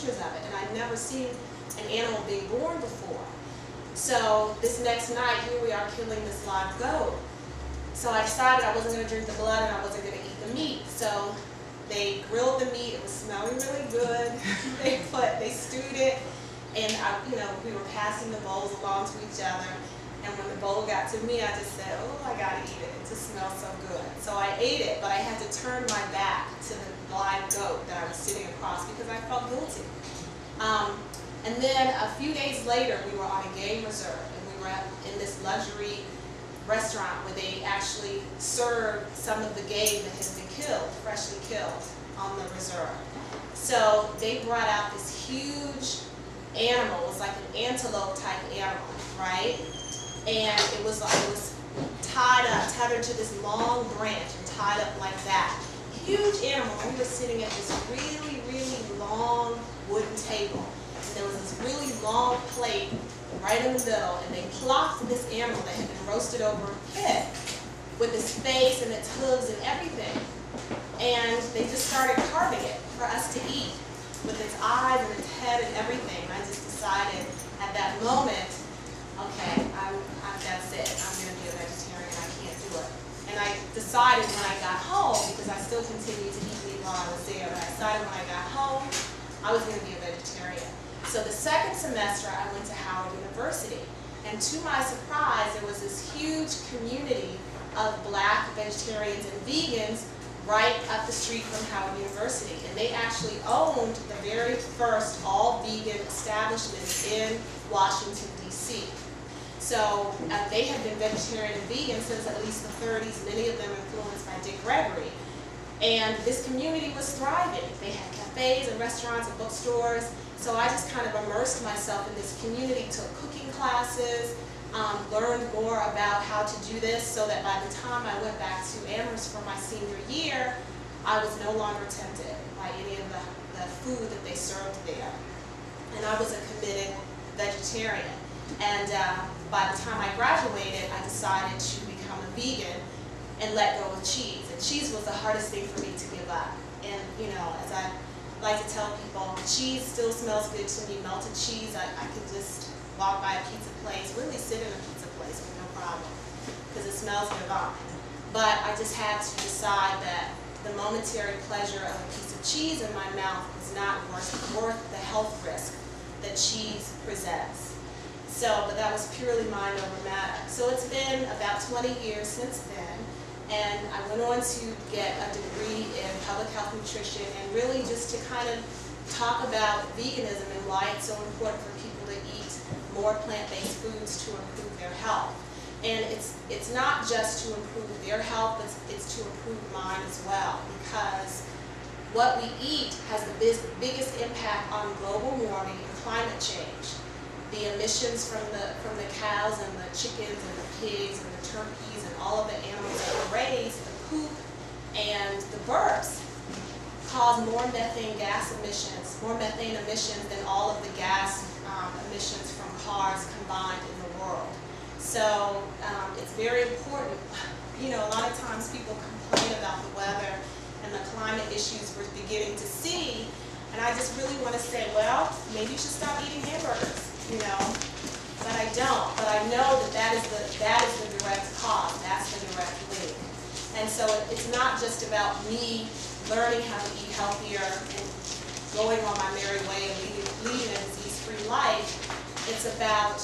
pictures of it, and I'd never seen an animal being born before. So this next night, here we are killing this live goat. So I decided I wasn't going to drink the blood and I wasn't going to eat the meat. So they grilled the meat. It was smelling really good. They stewed it, and we were passing the bowls along to each other. And when the bowl got to me, I just said, "Oh, I got to eat it. It just smells so good." So I ate it, but I had to turn my back to the live goat that I was sitting across because I felt guilty. And then a few days later, we were on a game reserve, and we were in this luxury restaurant where they actually served some of the game that has been killed, freshly killed, on the reserve. So they brought out this huge animal. It was like an antelope type animal, right? And it was tethered to this long branch and tied up like that. Huge animal. And we were sitting at this really, really long wooden table. There was this really long plate right in the middle, and they plopped this animal that had been roasted over a pit with its face and its hooves and everything. And they just started carving it for us to eat with its eyes and its head and everything. And I just decided at that moment, okay, that's it. I'm going to be a vegetarian. I can't do it. And I decided when I got home, because I still continued to eat meat while I was there, but I decided when I got home, I was going to be a vegetarian. So the second semester, I went to Howard University, and to my surprise, there was this huge community of black vegetarians and vegans right up the street from Howard University, and they actually owned the very first all-vegan establishment in Washington, D.C. So they had been vegetarian and vegan since at least the 30s, many of them influenced by Dick Gregory. And this community was thriving. They had cafes and restaurants and bookstores. So I just kind of immersed myself in this community, took cooking classes, learned more about how to do this, so that by the time I went back to Amherst for my senior year, I was no longer tempted by any of the food that they served there. And I was a committed vegetarian. And by the time I graduated, I decided to become a vegan and let go of cheese. And cheese was the hardest thing for me to give up. And as I like to tell people, cheese still smells good to me. Melted cheese, I could just walk by a pizza place, really sit in a pizza place with no problem, because it smells divine. But I just had to decide that the momentary pleasure of a piece of cheese in my mouth was not worth the health risk that cheese presents. But that was purely mind over matter. So it's been about 20 years since then, and I went on to get a degree in public health nutrition, and really just to kind of talk about veganism and why it's so important for people to eat more plant-based foods to improve their health. And it's not just to improve their health, but it's to improve mine as well, because what we eat has the biggest impact on global warming and climate change. The emissions from the cows and the chickens and the pigs and the turkeys and all of the animals that were raised, the poop and the burps, cause more methane gas emissions, more methane emissions than all of the gas emissions from cars combined in the world. So it's very important. A lot of times people complain about the weather and the climate issues we're beginning to see, and I just really want to say, well, maybe you should stop eating hamburgers. But I don't. But I know that is the direct cause. That's the direct link. And so it's not just about me learning how to eat healthier and going on my merry way and leading a disease-free life. It's about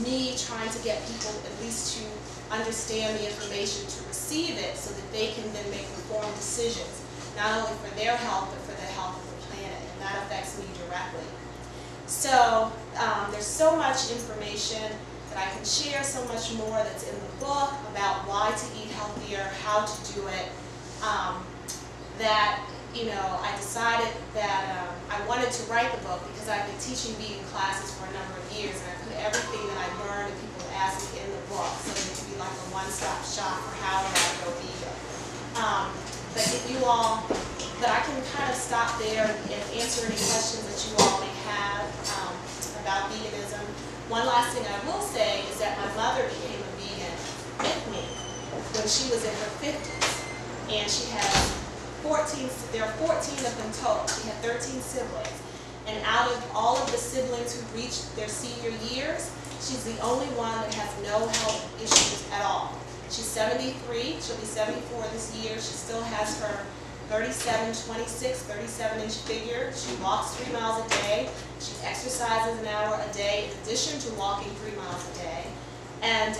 me trying to get people at least to understand the information, to receive it, so that they can then make informed decisions, not only for their health, but for the health of the planet. And that affects me directly. So there's so much information that I can share, so much more that's in the book about why to eat healthier, how to do it, that I decided that I wanted to write the book because I've been teaching vegan classes for a number of years, and I put everything that I learned and people would ask me in the book, so it could be like a one-stop shop for how do I go vegan. But I can kind of stop there and answer any questions that you all may have about veganism. One last thing I will say is that my mother became a vegan with me when she was in her 50s, and she had there are 14 of them total. She had 13 siblings, And out of all of the siblings who reached their senior years, she's the only one that has no health issues at all. She's 73, she'll be 74 this year. She still has her 37-inch figure. She walks 3 miles a day. She exercises an hour a day in addition to walking 3 miles a day. And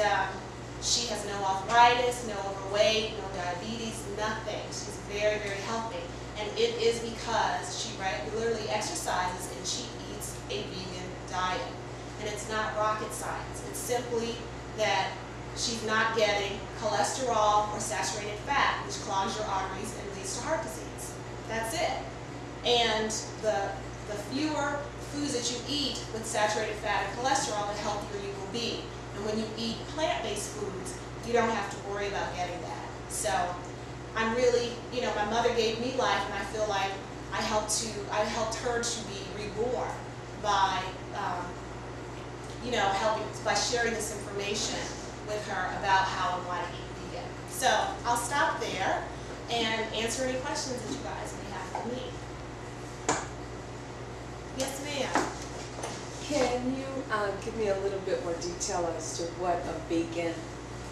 she has no arthritis, no overweight, no diabetes, nothing. She's very, very healthy. And it is because she regularly exercises and she eats a vegan diet. And it's not rocket science. It's simply that she's not getting cholesterol or saturated fat, which clogs your arteries and leads to heart disease. That's it. And the fewer foods that you eat with saturated fat and cholesterol, the healthier you will be. And when you eat plant-based foods, you don't have to worry about getting that. So I'm really, you know, my mother gave me life, and I feel like I helped her to be reborn by, you know, by sharing this information with her about how and why to eat vegan. So I'll stop there and answer any questions that you guys may have for me. Yes, ma'am. Can you give me a little bit more detail as to what a vegan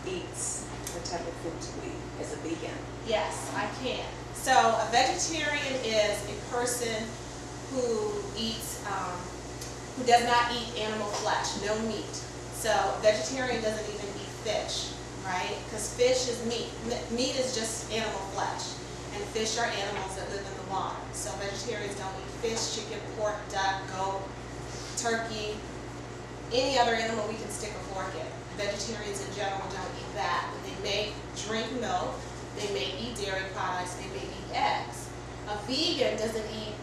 eats? What type of food to eat as a vegan? Yes, I can. So a vegetarian is a person who eats, who does not eat animal flesh, no meat. So a vegetarian doesn't even eat fish, right? Because fish is meat. Meat is just animal flesh. And fish are animals that live in the water. So vegetarians don't eat fish, chicken, pork, duck, goat, turkey, any other animal we can stick a fork in. Vegetarians in general don't eat that. But they may drink milk, they may eat dairy products, they may eat eggs. A vegan doesn't eat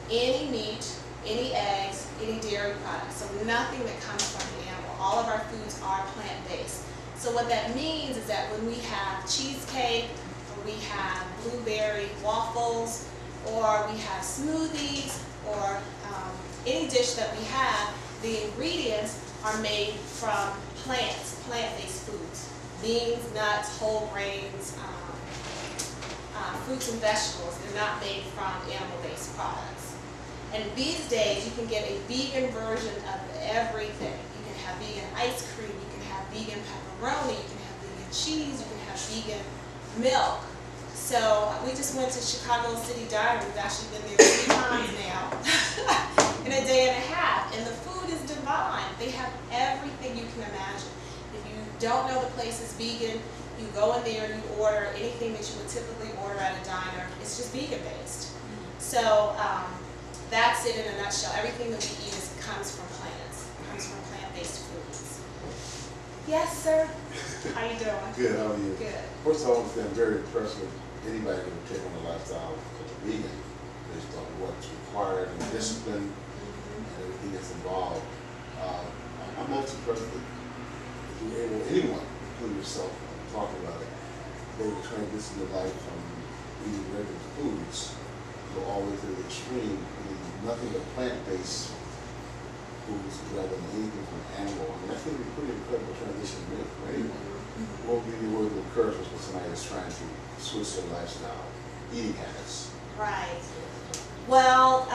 any meat, any eggs, any dairy products. So nothing that comes from the animal. All of our foods are plant-based. So what that means is that when we have cheesecake, or we have blueberry waffles, or we have smoothies, or any dish that we have, the ingredients are made from plants, plant-based foods. Beans, nuts, whole grains, fruits and vegetables. They're not made from animal-based products. And these days, you can get a vegan version of everything. You can have vegan ice cream, you can have vegan pepperoni, you can have vegan cheese, you can have vegan milk. So we just went to Chicago City Diner. We've actually been there 3 times now in a day and a half. And the food is divine. They have everything you can imagine. If you don't know the place is vegan, you go in there and you order anything that you would typically order at a diner. It's just vegan based. So that's it in a nutshell. Everything that we eat comes from plants. It comes from plant-based foods. Yes, sir. How you doing? Good, how are you? Good. First of all, I'm very impressed with anybody who would take on the lifestyle of a vegan based on what's required and discipline and everything that's involved. I'm most impressed that if you're able, anyone, including yourself, talking about it, they would transition their life from eating regular foods go all the way to the extreme, eating nothing but plant-based foods rather than anything from animal. I mean, that's going to be a pretty incredible transition for anyone. What would be the word of encouragement for somebody that's trying to switch their lifestyle, eating habits? Right. Well,